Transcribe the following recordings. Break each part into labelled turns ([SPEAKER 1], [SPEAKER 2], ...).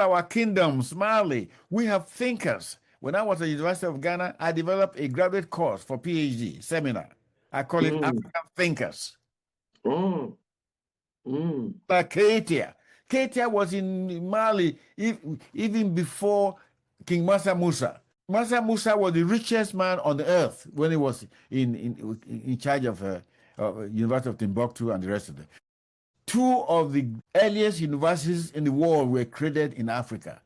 [SPEAKER 1] all our kingdoms, Mali. We have thinkers. When I was at the University of Ghana, I developed a graduate course for PhD seminar. I call it African Thinkers.
[SPEAKER 2] Mm. Mm.
[SPEAKER 1] Like Ketia. Ketia was in Mali even before King Mansa Musa. Mansa Musa was the richest man on the earth when he was in charge of University of Timbuktu and the rest of them. Two of the earliest universities in the world were created in Africa.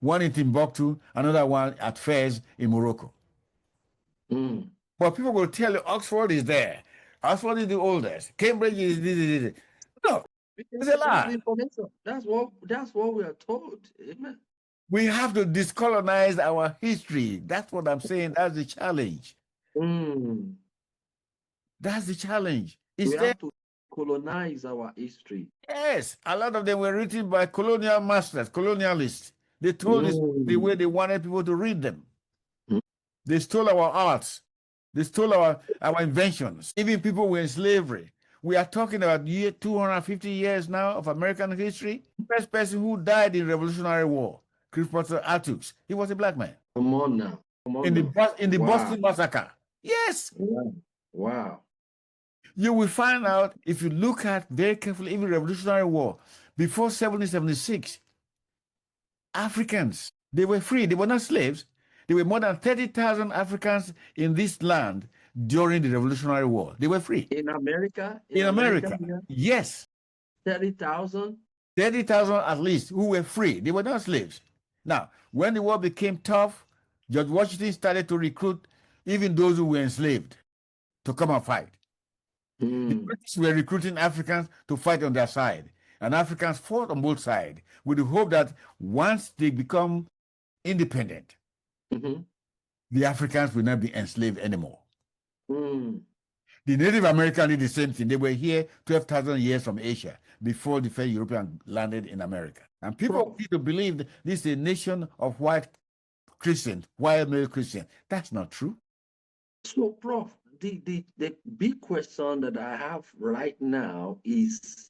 [SPEAKER 1] One in Timbuktu, another one at Fez in Morocco.
[SPEAKER 2] Mm.
[SPEAKER 1] But people will tell you Oxford is there. Oxford is the oldest. Cambridge is this. No, it's a lie.
[SPEAKER 2] That's what we are told. Amen.
[SPEAKER 1] We have to decolonize our history. That's what I'm saying. That's the challenge.
[SPEAKER 2] Mm.
[SPEAKER 1] That's the challenge.
[SPEAKER 2] We have to colonize our history.
[SPEAKER 1] Yes, a lot of them were written by colonial masters, colonialists. They told us the way they wanted people to read them.
[SPEAKER 2] Mm.
[SPEAKER 1] They stole our arts. They stole our inventions. Even people were in slavery. We are talking about 250 years now of American history. The first person who died in Revolutionary War, Christopher Attucks, he was a black man.
[SPEAKER 2] Come on now.
[SPEAKER 1] In the Boston Massacre. Yes.
[SPEAKER 2] Wow.
[SPEAKER 1] You will find out if you look at very carefully, even Revolutionary War, before 1776, Africans, they were free. They were not slaves. There were more than 30,000 Africans in this land during the Revolutionary War. They were free.
[SPEAKER 2] In America?
[SPEAKER 1] In America, yes.
[SPEAKER 2] 30,000?
[SPEAKER 1] 30,000 at least who were free. They were not slaves. Now, when the war became tough, George Washington started to recruit even those who were enslaved to come and fight. The British were recruiting Africans to fight on their side, and Africans fought on both sides with the hope that once they become independent, the Africans will not be enslaved anymore. The Native Americans did the same thing. They were here 12,000 years from Asia before the first European landed in America. And people need to believe that this is a nation of white Christians, white male Christians. That's not true.
[SPEAKER 2] So, Prof, the big question that I have right now is,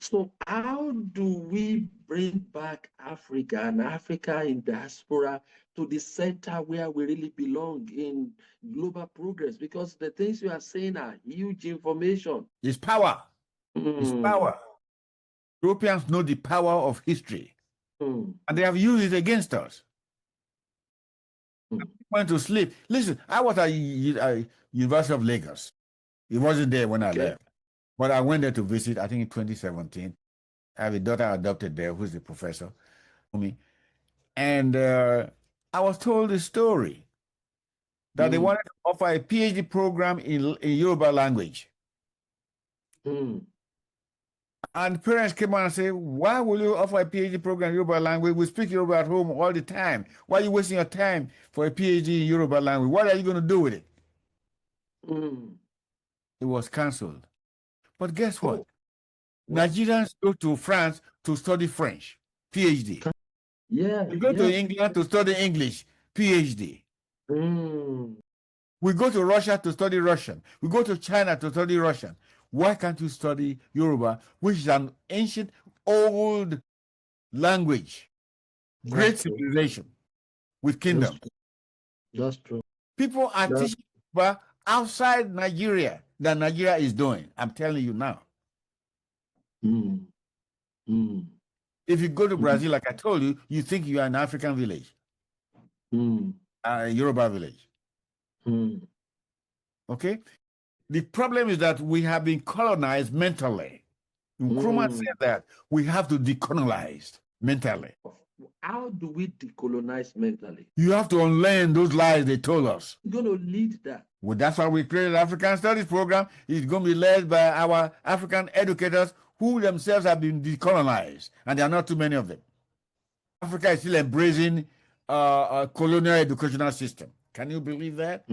[SPEAKER 2] so how do we bring back Africa and Africa in diaspora to the center where we really belong in global progress? Because the things you are saying are huge information.
[SPEAKER 1] It's power. It's power. Europeans know the power of history, and they have used it against us. I went to sleep. Listen, I was at University of Lagos. It wasn't there when I left. But I went there to visit, I think in 2017. I have a daughter adopted there who's a professor. And I was told a story that they wanted to offer a PhD program in Yoruba language. And parents came out and said, why will you offer a PhD program in Yoruba language? We speak Yoruba at home all the time. Why are you wasting your time for a PhD in Yoruba language? What are you going to do with it? It was cancelled. But guess what? Nigerians go to France to study French, PhD. We go to England to study English, PhD. We go to Russia to study Russian. We go to China to study Russian. Why can't you study Yoruba, which is an ancient, old language, great civilization with kingdom?
[SPEAKER 2] That's true.
[SPEAKER 1] People are teaching Yoruba outside Nigeria than Nigeria is doing. I'm telling you now. If you go to Brazil, like I told you, you think you are an African village, a Yoruba village. Okay? The problem is that we have been colonized mentally. Nkrumah said that we have to decolonize mentally.
[SPEAKER 2] How do we decolonize mentally?
[SPEAKER 1] You have to unlearn those lies they told us.
[SPEAKER 2] You're going to lead that.
[SPEAKER 1] Well, that's why we created African Studies program. It's going to be led by our African educators who themselves have been decolonized, and there are not too many of them. Africa is still embracing a colonial educational system. Can you believe that?